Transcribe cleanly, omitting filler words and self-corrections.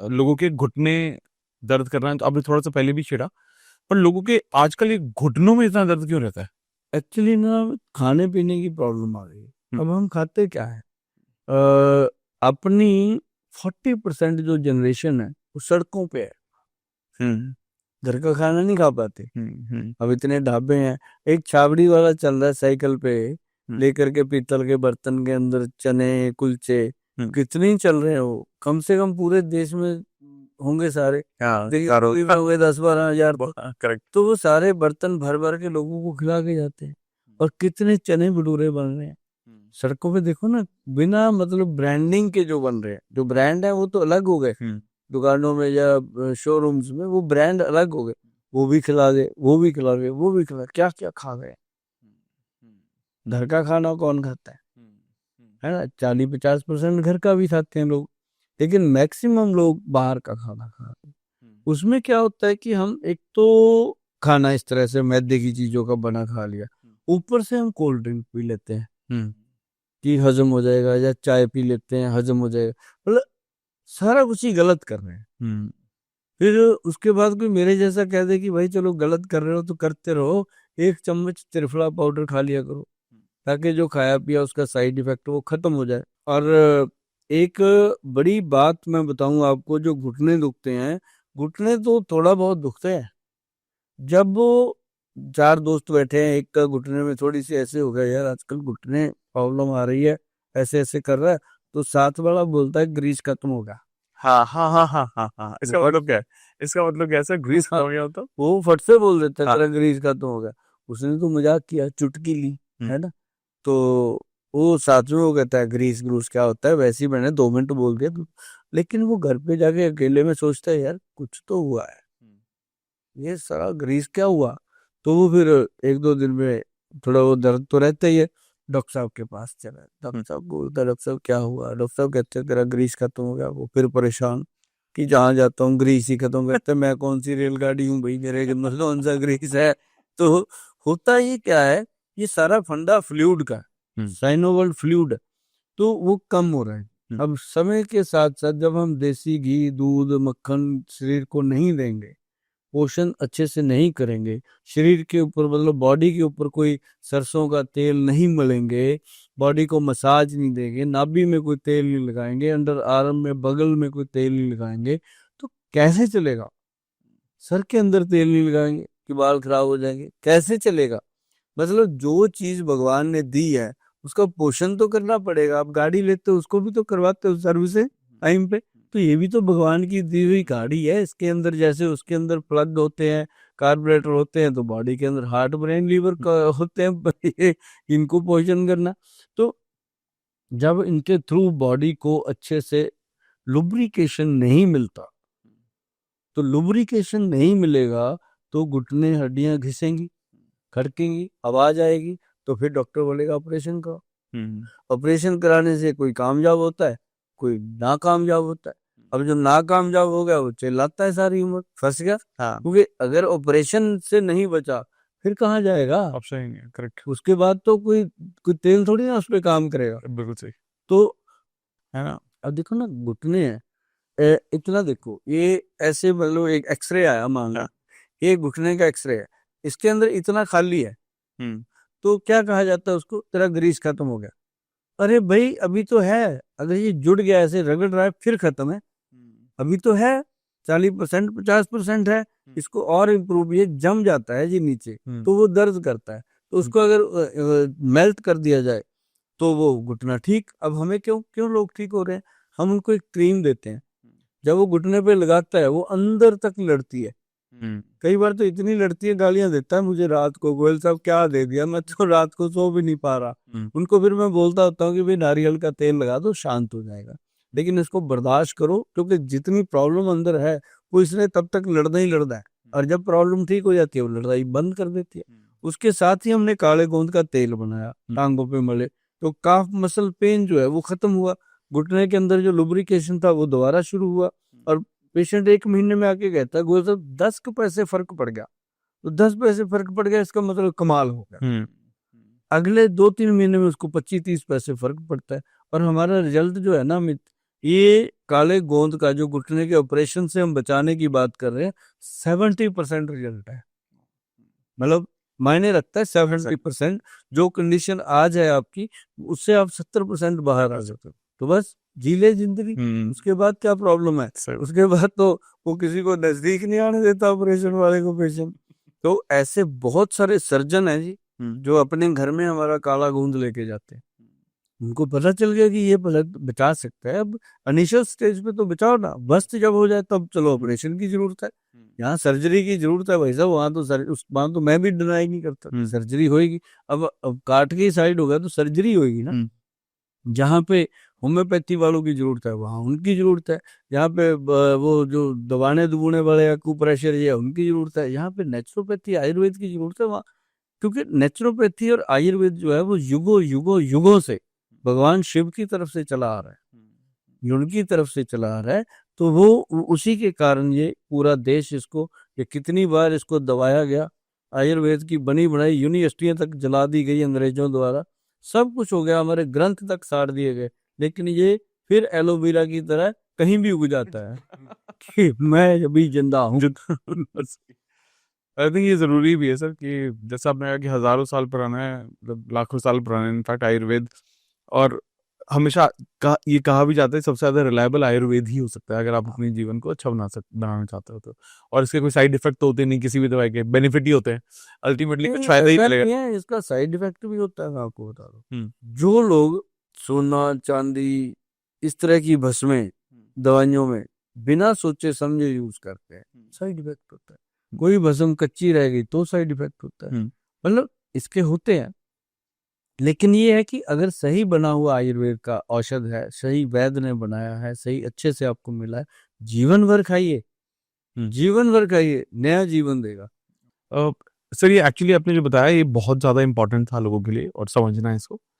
लोगों के घुटने दर्द करना है, तो आपने थोड़ा सा पहले भी छेड़ा, पर लोगों के आजकल ये घुटनों में इतना दर्द क्यों रहता है? एक्चुअली ना, खाने पीने की प्रॉब्लम आ गई है। हम्म। अब हम खाते क्या है? अ, अपनी 40% जो जनरेशन है वो सड़कों पे है। हम्म। घर का खाना नहीं खा पाते। हम्म। अब इतने ढाबे हैं। एक छाबड़ी वाला चल रहा है साइकिल पे हम्म। लेकर के, पीतल के बर्तन के अंदर चने कुलचे। हम्म। कितने ही चल रहे हैं वो, कम से कम पूरे देश में होंगे सारे। हाँ, देखिए चारों। पूरी में होंगे 10-12 हजार तो। करेक्ट। तो वो सारे बर्तन भर भर के लोगों को खिला के जाते हैं। और कितने चने भटूरे बन रहे हैं सड़कों पे, देखो ना। बिना मतलब ब्रांडिंग के जो बन रहे हैं, जो ब्रांड है वो तो अलग हो गए हम्म। दुकानों में या शोरूम्स में, वो ब्रांड अलग हो गए। वो भी खिला दे, वो भी खिला दे, वो भी खिला, क्या क्या खा गए। घर का खाना कौन खाता है ना? 40-50% घर का भी खाते हैं लोग, लेकिन मैक्सिमम लोग बाहर का खाना खाते हैं। उसमें क्या होता है कि हम एक तो खाना इस तरह से मैदे की चीजों का बना खा लिया, ऊपर से हम कोल्ड ड्रिंक पी लेते हैं हम्म। कि हजम हो जाएगा, या चाय पी लेते हैं हजम हो जाएगा। मतलब सारा कुछ ही गलत कर रहे हैं। हम्म। फिर उसके बाद कोई मेरे जैसा कह दे कि भाई चलो गलत कर रहे हो तो करते रहो, 1 चम्मच त्रिफला पाउडर खा लिया करो, ताकि जो खाया पिया उसका साइड इफेक्ट वो खत्म हो जाए। और एक बड़ी बात मैं बताऊं आपको, जो घुटने दुखते हैं, घुटने तो थोड़ा बहुत दुखते हैं। जब वो 4 दोस्त बैठे हैं, एक का घुटने में थोड़ी सी ऐसे हो गया, यार आजकल घुटने प्रॉब्लम आ रही है, ऐसे ऐसे कर रहा है, तो साथ वाला बोलता है ग्रीस खत्म हो गया। हाँ, हाँ, हाँ, हाँ, हाँ, हाँ, वो इसका फट मतलब क्या है? इसका मतलब क्या है सर, ग्रीस खत्म हो गया हो तो? वो फट से बोल देता है हाँ। तेरा ग्रीस खत्म हो गया। उसने तो मजाक किया, चुटकी ली, हम्म। है ना? तो वो साथ में वो कहता है ग्रीस ग्रूस क्या होता है, वैसे ही मैंने 2 मिनट बोल दिया। लेकिन वो घर पे जाके अकेले में सोचता है, यार कुछ तो हुआ है, ये सारा ग्रीस क्या हुआ। तो वो फिर 1-2 दिन में थोड़ा वो दर्द तो रहता ही है। डॉक्टर साहब के पास चला, डॉक्टर हम्म। साहब बोलता है, डॉक्टर साहब क्या हुआ? डॉक्टर साहब कहते हैं तेरा ग्रीस खत्म हो गया। वो फिर परेशान कि जहाँ जाता हूँ ग्रीस ही खत्म, कहते हैं मैं कौन सी रेलगाड़ी हूँ भाई, मेरे मतलब कौन सा ग्रीस है। तो होता ये क्या है, ये सारा फंडा फ्लूइड का, हम्म। साइनोवल फ्लूइड, तो वो कम हो रहा है। हम्म। अब समय के साथ साथ जब हम देसी घी दूध मक्खन शरीर को नहीं देंगे, पोषण अच्छे से नहीं करेंगे, शरीर के ऊपर मतलब बॉडी के ऊपर कोई सरसों का तेल नहीं मलेंगे, बॉडी को मसाज नहीं देंगे, नाभि में कोई तेल नहीं लगाएंगे, अंडर आर्म में बगल में कोई तेल नहीं लगाएंगे, तो कैसे चलेगा? सर के अंदर तेल नहीं लगाएंगे कि बाल खराब हो जाएंगे, कैसे चलेगा? मतलब जो चीज भगवान ने दी है उसका पोषण तो करना पड़ेगा। आप गाड़ी लेते हो उसको भी तो करवाते हो सर्विस टाइम पे। तो ये भी तो भगवान की दी हुई गाड़ी है, इसके अंदर जैसे उसके अंदर प्लग होते हैं, कार्बोरेटर होते हैं, तो बॉडी के अंदर हार्ट ब्रेन लीवर होते हैं ये इनको पोषण करना। तो जब इनके थ्रू बॉडी को अच्छे से लुब्रिकेशन नहीं मिलता, तो लुब्रिकेशन नहीं मिलेगा तो घुटने हड्डियां घिसेंगी, खड़केंगी, आवाज आएगी, तो फिर डॉक्टर बोलेगा ऑपरेशन करो। हम्म। ऑपरेशन कराने से कोई कामयाब होता है, कोई नाकामयाब होता है। अब जो नाकामयाब हो गया वो चिल्लाता है सारी उम्र, फंस गया। हाँ। क्योंकि अगर ऑपरेशन से नहीं बचा, फिर कहाँ जाएगा? ऑप्शन ही नहीं है, करेक्ट। उसके बाद तो कोई कोई तेल थोड़ी ना उस पर काम करेगा। बिल्कुल सही। तो है ना? अब देखो ना, घुटने हैं, इतना देखो, ये ऐसे मतलब एक एक्सरे आया मान लो, हाँ। ये घुटने का एक्सरे है, इसके अंदर इतना खाली है, हम्म। तो क्या कहा जाता है उसको? तेरा ग्रीस खत्म हो गया। अरे भाई अभी तो है, अगर ये जुड़ गया ऐसे रगड़ रहा है फिर खत्म है। हम्म। अभी तो है, 40% 50% है, हम्म। इसको और इम्प्रूव, ये जम जाता है जी नीचे, हम्म। तो वो दर्द करता है। तो हम्म। उसको अगर मेल्ट कर दिया जाए तो वो घुटना ठीक। अब हमें क्यों क्यों लोग ठीक हो रहे हैं? हम उनको एक क्रीम देते हैं, जब वो घुटने पे लगाता है वो अंदर तक लड़ती है। हम्म। कई बार तो इतनी लड़ती है, गालियां देता है मुझे रात को, गोयल साहब क्या दे दिया, मैं तो रात को सो भी नहीं पा रहा। हम्म। उनको फिर मैं बोलता होता हूँ कि भाई नारियल का तेल लगा दो, शांत हो जाएगा। लेकिन इसको बर्दाश्त करो, क्योंकि जितनी प्रॉब्लम अंदर है वो इसने तब तक लड़ना ही लड़ना है। और जब प्रॉब्लम ठीक हो जाती है वो लड़ाई बंद कर देती है। उसके साथ ही हमने काले गोंद का तेल बनाया, टांगों पे मले, तो काफ मसल पेन जो है वो खत्म हुआ, घुटने के अंदर जो लुब्रिकेशन था वो दोबारा शुरू हुआ। और पेशेंट 1 महीने में आके कहता है गोल साहब 10 पैसे फर्क पड़ गया। तो 10 पैसे फर्क पड़ गया, इसका मतलब कमाल हो गया। हम्म। अगले 2-3 महीने में उसको 25-30 पैसे फर्क पड़ता है। और हमारा रिजल्ट जो है ना अमित, ये काले गोंद का जो घुटने के ऑपरेशन से हम बचाने की बात कर रहे हैं, 70% रिजल्ट है। मतलब मायने रखता है 70%। जो कंडीशन आज है आपकी, उससे आप 70% बाहर आ सकते हो। तो बस जी ले जिंदगी, उसके बाद क्या प्रॉब्लम है? उसके बाद तो वो किसी को नजदीक नहीं आने देता ऑपरेशन वाले को पेशेंट। तो ऐसे बहुत सारे सर्जन हैं जी, जो अपने घर में हमारा काला गोंद लेके जाते हैं। उनको पता चल गया कि ये बचा सकता है। अब इनिशियल स्टेज पे तो बचाओ ना, बस्ट जब हो जाए तब चलो ऑपरेशन की जरूरत है। यहाँ सर्जरी की जरूरत है भाई साहब, वहां तो वहां तो मैं भी डिनाई नहीं करता, सर्जरी होएगी। अब काट के साइड हो गया तो सर्जरी होएगी ना। जहाँ पे होम्योपैथी वालों की जरूरत है वहां उनकी जरूरत है। यहाँ पे वो जो दबाने दुबूने वाले एक्यूप्रेशर ये उनकी जरूरत है। यहाँ पे नेचुरोपैथी आयुर्वेद की जरूरत है वहाँ, क्योंकि नेचुरोपैथी और आयुर्वेद जो है वो युगों युगों युगों से भगवान शिव की तरफ से चला आ रहा है, ये उनकी तरफ से चला आ रहा है। तो वो उसी के कारण ये पूरा देश इसको, ये कितनी बार इसको दबाया गया। आयुर्वेद की बनी बनाई यूनिवर्सिटियां तक जला दी गई अंग्रेजों द्वारा, सब कुछ हो गया, हमारे ग्रंथ तक साड़ दिए गए, लेकिन ये फिर एलोवेरा की तरह कहीं भी उग जाता है कि मैं अभी जिंदा हूँ। आई थिंक ये जरूरी भी है सर, कि जैसा आपने कहा कि हजारों साल पुराना है, मतलब लाखों साल पुराना है इनफैक्ट आयुर्वेद। और हमेशा ये कहा भी जाता है सबसे ज्यादा रिलायबल आयुर्वेद ही हो सकता है, अगर आप अपने जीवन को अच्छा बनाना चाहते हो तो। और इसके कोई साइड इफेक्ट तो होते नहीं किसी भी दवाई के, बेनिफिट ही होते हैं अल्टीमेटली, कुछ फायदा ही मिलेगा। नहीं है, इसका साइड इफेक्ट भी होता है, मैं आपको बता दूं। जो लोग सोना चांदी इस तरह की भस्में दवाइयों में बिना सोचे समझे यूज करते हैं, साइड इफेक्ट होता है। कोई भस्म कच्ची रह गई तो साइड इफेक्ट होता है, मतलब इसके होते हैं। लेकिन ये है कि अगर सही बना हुआ आयुर्वेद का औषध है, सही वैद्य ने बनाया है, सही अच्छे से आपको मिला है, जीवन भर खाइए, जीवन भर खाइए, नया जीवन देगा। सर ये एक्चुअली आपने जो बताया ये बहुत ज़्यादा इंपॉर्टेंट था लोगों के लिए, और समझना है इसको।